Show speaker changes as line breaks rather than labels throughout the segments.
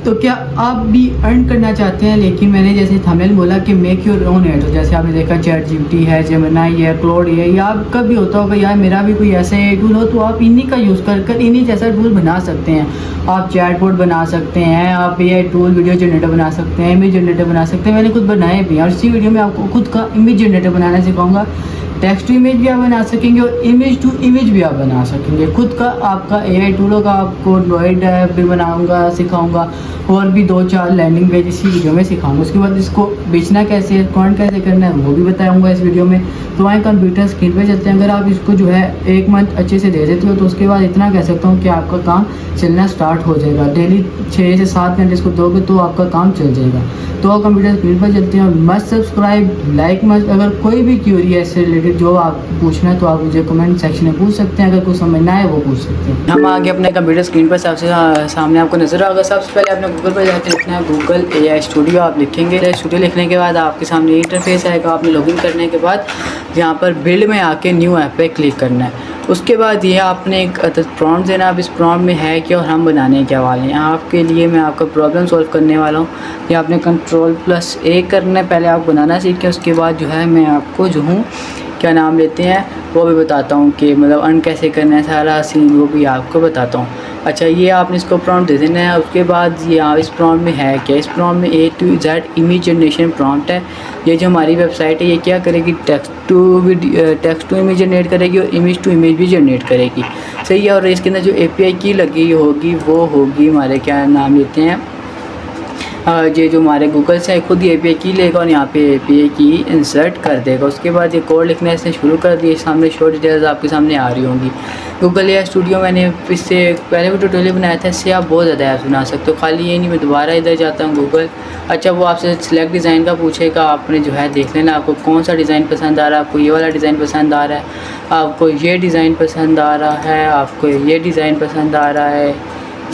तो क्या आप भी अर्न करना चाहते हैं, लेकिन मैंने जैसे थंबनेल बोला कि मेक योर ओन है, तो जैसे आपने देखा चैट जीपीटी है, जेमिनी है, क्लाउड है, या आपका भी होता होगा यार मेरा भी कोई ऐसा टूल हो, तो आप इन्हीं का यूज़ कर इन्हीं जैसा टूल बना सकते हैं। आप चैटबॉट बना सकते हैं, आप ये टूल वीडियो जनरेटर बना सकते हैं, इमेज जनरेटर बना सकते हैं। मैंने खुद बनाए भी हैं और इसी वीडियो में आपको खुद का इमेज जनरेटर बनाना सिखाऊंगा। टेक्स्ट टू इमेज भी आप बना सकेंगे और इमेज टू इमेज भी आप बना सकेंगे खुद का। आपका एआई टूल होगा, आपको एंड्रॉइड ऐप भी बनाऊंगा, सिखाऊंगा, और भी 2-4 लैंडिंग पेज इसी वीडियो में सिखाऊंगा। उसके बाद इसको बेचना कैसे है, कौन कैसे करना है, वो भी बताऊंगा इस वीडियो में। तो आए कंप्यूटर स्क्रीन पे चलते हैं। अगर आप इसको जो है 1 मंथ अच्छे से दे देते हो तो उसके बाद इतना कह सकता हूँ कि आपका काम चलना स्टार्ट हो जाएगा। डेली 6 से 7 घंटे इसको दोगे तो आपका काम चल जाएगा। तो कंप्यूटर स्क्रीन पर चलते हैं और मस्ट सब्सक्राइब, लाइक मस्ट। अगर कोई भी क्यूरी है इससे रिलेटेड जो आप पूछना है तो आप मुझे कमेंट सेक्शन में पूछ सकते हैं। अगर कुछ समझना है वो पूछ सकते हैं। हम आगे अपने कंप्यूटर स्क्रीन पर सबसे सामने आपको नजर आएगा। सबसे पहले आपने गूगल पर जाकर लिखना है गूगल AI स्टूडियो। आप लिखेंगे AI स्टूडियो, लिखने के बाद आपके सामने इंटरफेस आएगा। आपने लॉगिन करने के बाद यहाँ पर बिल्ड में आके न्यू ऐप पे क्लिक करना है। उसके बाद ये आपने एक प्रॉम्प्ट देना। अब इस प्रॉम्प्ट में है क्या और हम बनाने क्या वाले हैं, आपके लिए मैं आपका प्रॉब्लम सॉल्व करने वाला हूँ। ये आपने Ctrl+A करना है। पहले आप बनाना सीखें, उसके बाद जो है मैं आपको जो हूँ क्या नाम लेते हैं वो भी बताता हूँ कि मतलब अर्न कैसे करना है, सारा सीन वो भी आपको बताता हूँ। अच्छा, ये आपने इसको प्रॉम्प्ट दे देना है। उसके बाद ये इस प्रॉम्प्ट में है क्या, इस प्रॉम्प्ट में A to Z image generation prompt है। ये जो हमारी वेबसाइट है ये क्या करेगी, टेक्स्ट टू इमेज जनरेट करेगी और इमेज टू इमेज भी जनरेट करेगी। सही है। और इसके अंदर जो API की लगी होगी वो होगी हमारे क्या नाम लेते हैं, ये जो हमारे गूगल से खुद ही API की लेगा और यहाँ पे API की इंसर्ट कर देगा। उसके बाद ये कोड लिखना इसने शुरू कर दिया। सामने शो डिटेल्स आपके सामने आ रही होंगी। गूगल AI स्टूडियो मैंने इससे पहले भी ट्यूटोरियल बनाया था, इससे आप बहुत ज़्यादा ऐप्स बना सकते हो। खाली ये नहीं, मैं दोबारा इधर जाता हूँ गूगल। अच्छा, वो आपसे सिलेक्ट डिज़ाइन का पूछेगा। आपने जो है देख लेना आपको कौन सा डिज़ाइन पसंद आ रहा है। आपको ये वाला डिज़ाइन पसंद आ रहा है, आपको ये डिज़ाइन पसंद आ रहा है, आपको ये डिज़ाइन पसंद आ रहा है,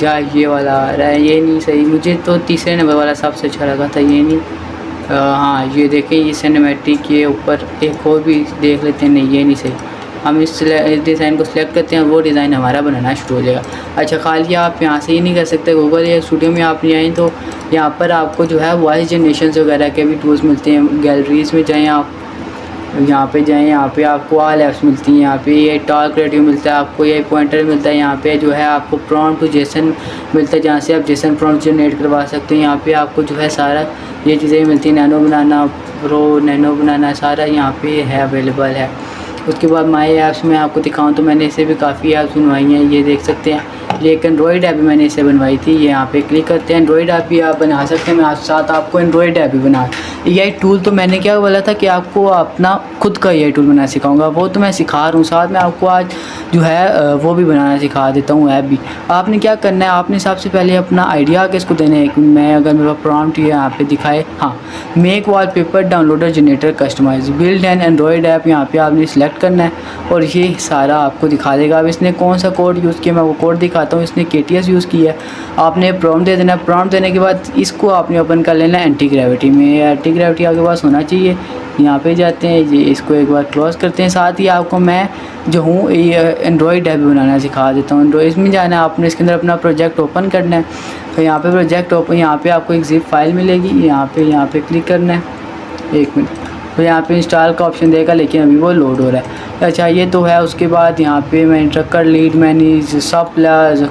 या ये वाला आ रहा है। ये नहीं सही, मुझे तो तीसरे नंबर वाला सबसे अच्छा लगा था। ये नहीं, हाँ ये देखें, ये सिनेमैटिक के ऊपर एक और भी देख लेते हैं। नहीं, ये नहीं सही। हम इस डिज़ाइन को सिलेक्ट करते हैं, वो डिज़ाइन हमारा बनाना शुरू हो जाएगा। अच्छा, खाली आप यहाँ से ही नहीं कर सकते। गूगल AI स्टूडियो में आप नहीं आए तो यहाँ पर आपको जो है वॉइस जनरेशन वगैरह के भी टूल्स मिलते हैं। गैलरीज़ में जाएँ आप, यहाँ पे जाएँ, यहाँ पे आपको ऑल ऐप्स मिलती हैं। यहाँ पे ये टॉल क्रिएटिव मिलता है, आपको ये पॉइंटर मिलता है। यहाँ पे जो है आपको प्रॉम्प्ट टू जेसन मिलता है, जहाँ से आप जेसन प्रॉम्प्ट जनरेट करवा सकते हैं। यहाँ पे आपको जो है सारा ये चीज़ें मिलती हैं। नैनो बनाना, प्रो नैनो बनाना, सारा यहाँ पे है अवेलेबल है। उसके बाद माई ऐप्स में आपको दिखाऊँ तो मैंने इसे भी काफ़ी ऐप्स बनवाई हैं, ये देख सकते हैं। ये एक एंड्रॉइड ऐप भी मैंने इसे बनवाई थी। ये यहाँ पे क्लिक करते हैं, एंड्रॉइड ऐप भी आप बना सकते हैं। मैं साथ आपको एंड्रॉइड ऐप भी बना AI टूल तो मैंने क्या बोला था कि आपको अपना खुद का AI टूल बनाना सिखाऊंगा, वो तो मैं सिखा रहा हूँ। साथ में आपको आज जो है वो भी बनाना सिखा देता हूँ, ऐप भी। आपने क्या करना है, आपने सबसे पहले अपना आइडिया किसको देना है। मैं अगर मेरा प्रॉम्प्ट यहाँ पे दिखाए, हाँ, make wallpaper downloader generator customise build and Android app, यहाँ पे आपने सिलेक्ट करना है और ये सारा आपको दिखा देगा। अब इसने कौन सा कोड यूज़ किया मैं वो कोड दिखाता हूँ। इसने KTS यूज़ किया है। आपने प्रॉम्प्ट दे देना है। प्रॉम्प्ट देने के बाद इसको आपने ओपन कर लेना है एंटी ग्रेविटी में। एंटी ग्रेविटी आपके पास होना चाहिए। यहाँ पे जाते हैं, ये इसको एक बार क्लोज करते हैं। साथ ही आपको मैं जो हूँ ये एंड्रॉइड ऐप बनाना सिखा देता हूँ। एंड्रॉइड में जाना है, आपने इसके अंदर अपना प्रोजेक्ट ओपन करना है। तो यहाँ पे प्रोजेक्ट ओपन, यहाँ पे आपको एक ज़िप फाइल मिलेगी। यहाँ पे क्लिक करना है। 1 मिनट, तो यहाँ पे इंस्टॉल का ऑप्शन देगा, लेकिन अभी वो लोड हो रहा है। अच्छा, ये तो है। उसके बाद यहाँ पे मैं trucker lead manage suppliers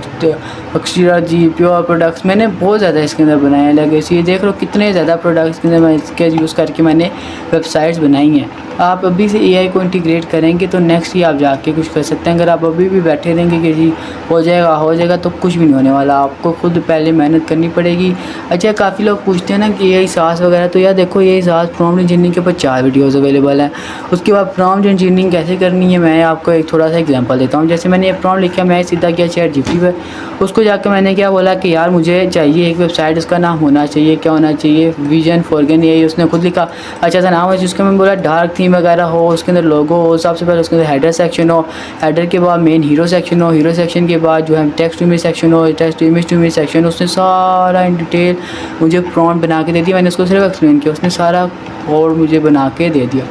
Akshara ji pure products मैंने बहुत ज़्यादा इसके अंदर बनाए हैं। लगे ये देख लो कितने ज़्यादा प्रोडक्ट्स के अंदर मैं इसके यूज़ करके मैंने वेबसाइट्स बनाई हैं। आप अभी से AI को इंटीग्रेट करेंगे तो नेक्स्ट ही आप जाके कुछ कर सकते हैं। अगर आप अभी भी बैठे रहेंगे कि जी हो जाएगा तो कुछ भी नहीं होने वाला। आपको खुद पहले मेहनत करनी पड़ेगी। अच्छा, काफ़ी लोग पूछते हैं ना कि AI SaaS वगैरह, तो यार देखो ये SaaS प्रॉम्प्ट इंजीनियरिंग के ऊपर 4 वीडियोज़ अवेलेबल हैं। उसके बाद प्रॉम्प्ट इंजीनियरिंग कैसे करनी है मैं आपको एक थोड़ा सा एग्जांपल देता हूँ। जैसे मैंने ये प्रॉम्प्ट लिखा, मैं सीधा किया चैट जीपीटी पे, उसको जाकर मैंने क्या बोला कि यार मुझे चाहिए एक वेबसाइट, उसका नाम होना चाहिए, क्या होना चाहिए, विजन फॉरगन, यही उसने खुद लिखा। अच्छा सा नाम है जिसका मैं बोला डार्क थीम वगैरह हो, उसके अंदर लोगो हो, सबसे पहले उसके अंदर हेडर सेक्शन हो, हेडर के बाद मेन हीरो सेक्शन हो, हीरो सेक्शन के बाद जो है टेक्स्ट टू इमेज सेक्शन हो, टेक्स्ट टू इमेज सेक्शन। उसने सारा इन डिटेल मुझे प्रॉम्प्ट बना के दे दिया। मैंने उसको सिर्फ एक्सप्लेन किया, उसने सारा कोड मुझे बना के दे दिया।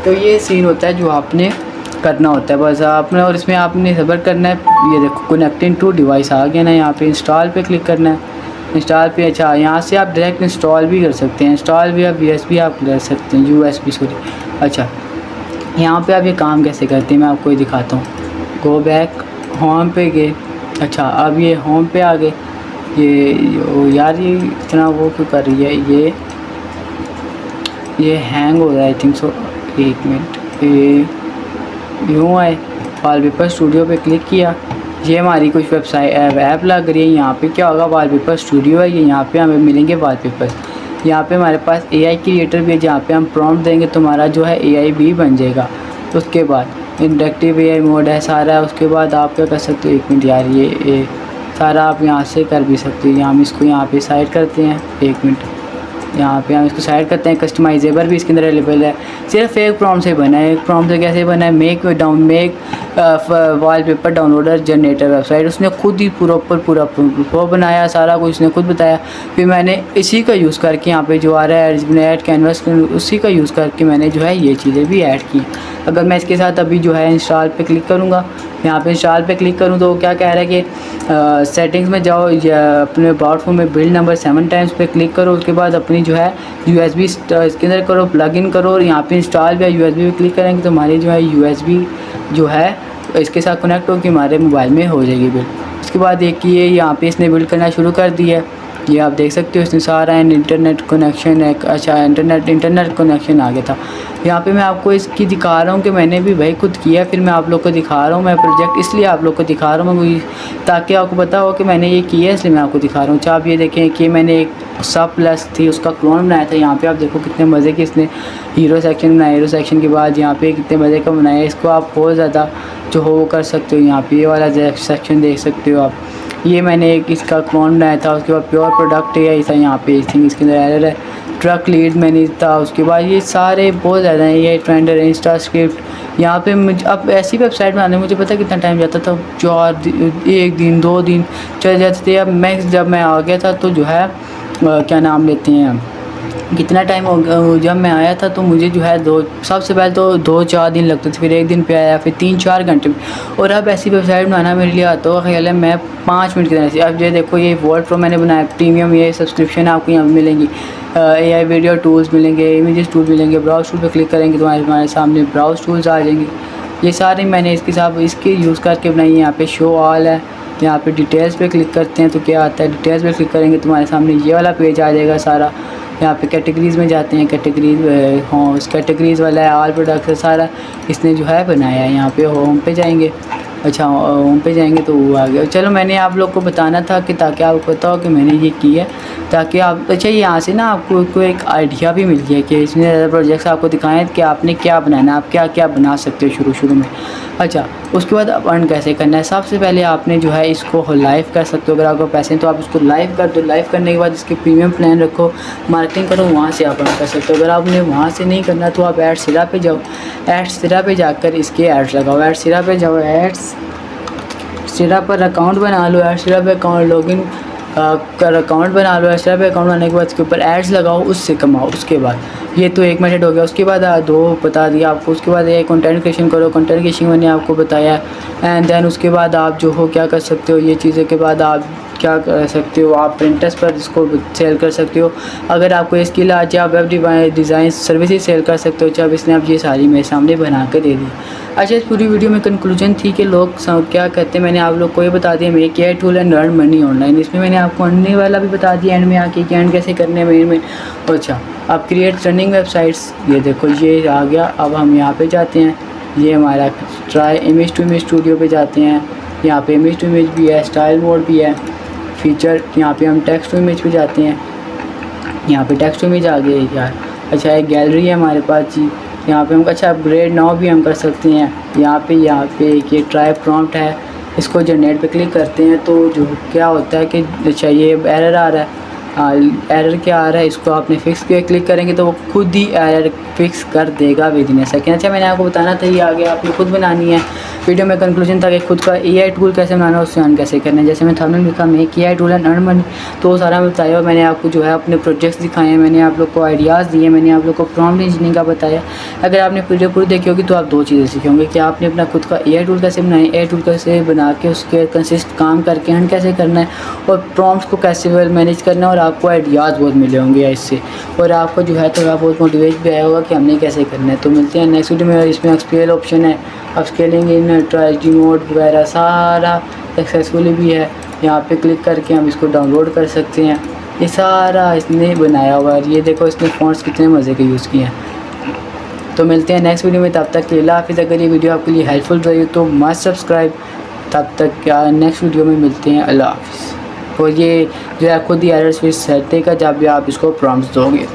तो ये सीन होता है जो आपने करना होता है बस आपने, और इसमें आपने सब्र करना है। ये देखो कनेक्टिंग टू डिवाइस आ गया ना, यहाँ पे इंस्टॉल पे क्लिक करना है। इंस्टॉल पे अच्छा यहाँ से आप डायरेक्ट इंस्टॉल भी कर सकते हैं, इंस्टॉल भी आप USB आप कर सकते हैं, USB सॉरी। अच्छा यहाँ पे आप ये काम कैसे करते हैं मैं आपको ये दिखाता हूँ। गो बैक, होम पे गए। अच्छा अब ये होम पे आ गए। ये यार ये इतना वो क्यों कर रही है, ये हैंग हो रहा है आई थिंक सो। एक मिनट, ये यूँ आए, वॉलपेपर स्टूडियो पे क्लिक किया, ये हमारी कुछ वेबसाइट ऐप लग रही है। यहाँ पे क्या होगा, वॉलपेपर स्टूडियो है ये, यहाँ पे हमें मिलेंगे वॉलपेपर। यहाँ पे हमारे पास AI क्रिएटर भी है, जहाँ पे हम प्रॉम्प्ट देंगे तो हमारा जो है AI भी बन जाएगा। तो उसके बाद इंडक्टिव AI मोड है सारा है। उसके बाद आप क्या कर सकते हो, एक मिनट यार, ये सारा आप यहाँ से कर भी सकते हो। हम इसको यहाँ पे साइड करते हैं, एक मिनट, यहाँ पे हम इसको साइड करते हैं। कस्टमाइजेबल भी इसके अंदर अवेलेबल है, सिर्फ एक प्रॉम्प्ट से बना है। एक प्रॉम्प्ट से कैसे बना है, make wallpaper downloader generator website, उसने खुद ही पूरा वो बनाया, सारा कुछ उसने खुद बताया। फिर मैंने इसी का यूज़ करके यहाँ पे जो आ रहा है ऐड कैनवस, उसी का यूज़ करके मैंने जो है ये चीज़ें भी ऐड की। अगर मैं इसके साथ अभी जो है इंस्टॉल पे क्लिक करूँगा, यहाँ पे इंस्टॉल पे क्लिक करूँ तो क्या कह रहा है कि सेटिंग्स में जाओ या अपने अबाउट फोन में बिल्ड नंबर 7 टाइम्स पे क्लिक करो। उसके बाद अपनी जो है USB इसके अंदर करो, प्लग इन करो, और यहाँ पे इंस्टॉल या USB पे क्लिक करेंगे तो हमारी जो है USB जो है इसके साथ कनेक्ट होकर हमारे मोबाइल में हो जाएगी बिल्ड। उसके बाद देखिए यहाँ पे इसने बिल्ड करना शुरू कर दिया है, ये आप देख सकते हो इसने सारा इंटरनेट कनेक्शन है। अच्छा इंटरनेट कनेक्शन आ गया था। यहाँ पे मैं आपको इसकी दिखा रहा हूँ कि मैंने भी भाई खुद किया, फिर मैं आप लोग को दिखा रहा हूँ। मैं प्रोजेक्ट इसलिए आप लोग को दिखा रहा हूँ ताकि आपको पता हो कि मैंने ये किया है, इसलिए मैं आपको दिखा रहा हूँ। अच्छा आप ये देखें कि मैंने एक सब प्लस थी उसका क्लोन बनाया था। यहाँ पे आप देखो कितने मज़े की इसने हीरो सेक्शन बनाया। हीरो सेक्शन के बाद यहाँ पे कितने मज़े का बनाया। इसको आप बहुत ज़्यादा जो हो वो कर सकते हो। यहाँ पे ये वाला सेक्शन देख सकते हो आप, ये मैंने एक इसका क्लोन बनाया था। उसके बाद प्योर प्रोडक्ट है ऐसा, यहाँ पे थिंक इसके अंदर एरर है। ट्रक लीड मैंने था। उसके बाद ये सारे बहुत ज़्यादा हैं, ये ट्रेंडर इंस्टा स्क्रिप्ट। यहाँ पे मुझे अब ऐसी वेबसाइट बनाने में मुझे पता कितना टाइम जाता था, 1 दिन 2 दिन चल जाते थे। अब मैक्स जब मैं आ गया था तो जो है क्या नाम लेते हैं, कितना टाइम हो गया जब मैं आया था तो मुझे जो है सबसे पहले तो 2-4 दिन लगते थे, फिर 1 दिन पे आया, फिर 3-4 घंटे। और अब ऐसी वेबसाइट बनाना मेरे लिए आता है ख्याल है मैं 5 मिनट के अंदर से। अब ये देखो ये वॉल प्रो मैंने बनाया प्रीमियम, ये सब्सक्रिप्शन आपको यहाँ मिलेंगी। AI वीडियो टूल्स मिलेंगे, इमेजेस टूल मिलेंगे। ब्राउज टूल पे क्लिक करेंगे तो हमारे सामने ब्राउज टूल्स आ जाएंगे। ये सारे मैंने इसके साथ इसके यूज़ करके बनाई। यहाँ पे शो ऑल है, यहाँ पे डिटेल्स पे क्लिक करते हैं तो क्या आता है, डिटेल्स पे क्लिक करेंगे तो हमारे सामने ये वाला पेज आ जाएगा सारा। यहाँ पे कैटेगरीज़ में जाते हैं, कैटेगरीज उस कैटेगरीज़ वाला है, ऑल प्रोडक्ट्स है सारा इसने जो है बनाया है। यहाँ पे होम पे जाएंगे। अच्छा होम पे जाएंगे तो वो आ गया। चलो मैंने आप लोग को बताना था कि ताकि आपको पता हो कि मैंने ये किया, ताकि आप अच्छा यहाँ से ना आपको एक आइडिया भी मिल गया कि इसमें ज़्यादा प्रोजेक्ट्स आपको दिखाएं कि आपने क्या बनाना है, आप क्या क्या बना सकते हो शुरू में। अच्छा उसके बाद आप अर्न कैसे करना है, सबसे पहले आपने जो है इसको लाइव कर सकते हो। अगर आपको पैसे हैं तो आप इसको लाइव कर दो। लाइव करने के बाद इसके प्रीमियम प्लान रखो, मार्केटिंग करो, वहाँ से आप अर्न कर सकते हो। अगर आपने वहाँ से नहीं करना तो आप एड सिरा पे जाओ, एड सिरा पे जाकर इसके एड्स लगाओ। एड सिरा पे जाओ, एड्स सिरा पर अकाउंट बना लो, एड सिरा पे अकाउंट लॉगिन कर अकाउंट बना लो। एड सिरा पे अकाउंट बनाने के बाद उसके ऊपर एड्स लगाओ, उससे कमाओ। उसके बाद ये तो एक मेथड हो गया। उसके बाद 2 बता दिया आपको। उसके बाद ये कंटेंट क्रिएशन करो, कंटेंट क्रिएशन मैंने आपको बताया। एंड देन उसके बाद आप जो हो क्या कर सकते हो, ये चीज़ों के बाद आप क्या कर सकते हो, आप प्रिंटर्स पर इसको सेल कर सकते हो। अगर आपको ये स्किल आ जाए आप वेब डिज़ाइन सर्विसेज सेल कर सकते हो। जब इसने आप ये सारी मेरे सामने बना कर दे दी। अच्छा इस पूरी वीडियो में कंक्लूजन थी कि लोग क्या कहते हैं, मैंने आप लोग को ये बता दिया make AI tool and earn money online. इसमें मैंने आपको अर्निंग वाला भी बता दिया एंड में आके कि अर्न कैसे करने में। अच्छा अब क्रिएट रनिंग वेबसाइट्स, ये देखो ये आ गया। अब हम यहाँ पे जाते हैं, ये हमारा try image to image studio पे जाते हैं। यहाँ पे इमेज टू इमेज भी है, स्टाइल मोड भी है, फीचर। यहाँ पे हम टेक्स्ट टू इमेज पे जाते हैं, यहाँ पे टेक्स्ट टू इमेज आ गया यार। अच्छा एक गैलरी है हमारे पास जी, यहाँ पे हम अच्छा अपग्रेड नाउ भी हम कर सकते हैं। यहाँ पे ये ट्राई प्रॉम्प्ट है, इसको जनरेट पे क्लिक करते हैं तो जो क्या होता है कि अच्छा ये एरर आ रहा है। एरर क्या आ रहा है, इसको आपने फिक्स पे क्लिक करेंगे तो वो खुद ही एरर फिक्स कर देगा विदिन अ सेकेंड। अच्छा मैंने आपको बताना था ये आ गया, आपने खुद बनानी है। वीडियो में कंक्लूजन था कि खुद का AI टूल कैसे बनाना है, उससे अर्न कैसे करना है। जैसे मैं थंबनेल लिखा make AI tool and earn money, तो वो सारा बताया और मैंने आपको जो है अपने प्रोजेक्ट्स दिखाए हैं, मैंने आप लोग को आइडियाज़ दिए, मैंने आप लोग को प्रॉम्प्ट इंजीनियरिंग का बताया। अगर आपने वीडियो पूरी देखी होगी तो आप 2 चीज़ें सीखेंगे कि आपने अपना खुद का AI टूल कैसे बनाए, AI टूल कैसे बना के उसके कंसिस्ट काम करके अर्न कैसे करना है, और प्रॉम्प्ट्स को कैसे वेल मैनेज करना है, और आपको आइडियाज़ बहुत मिले होंगे इससे, और आपको जो है थोड़ा बहुत मोटिवेट भी आया होगा कि हमने कैसे करना है। तो मिलते हैं नेक्स्ट वीडियो में। इसमें एक्सपीरियल ऑप्शन है, अब स्केलिंग इन ट्राइजी मोड वगैरह सारा सक्सेसफुली भी है। यहाँ पे क्लिक करके हम इसको डाउनलोड कर सकते हैं। ये सारा इसने बनाया हुआ है, ये देखो इसने फॉन्ट्स कितने मज़े के यूज़ किए हैं। तो मिलते हैं नेक्स्ट वीडियो में, तब तक के लिए अल्लाह हाफ़िज़। अगर ये वीडियो आपके लिए हेल्पफुल रही तो मस्ट सब्सक्राइब। तब तक क्या नेक्स्ट वीडियो में मिलते हैं, अल्लाह हाफ़िज़। और ये जो है खुद ही एरर्स फिर सेट देगा जब भी आप इसको प्रॉम्प्ट्स दोगे।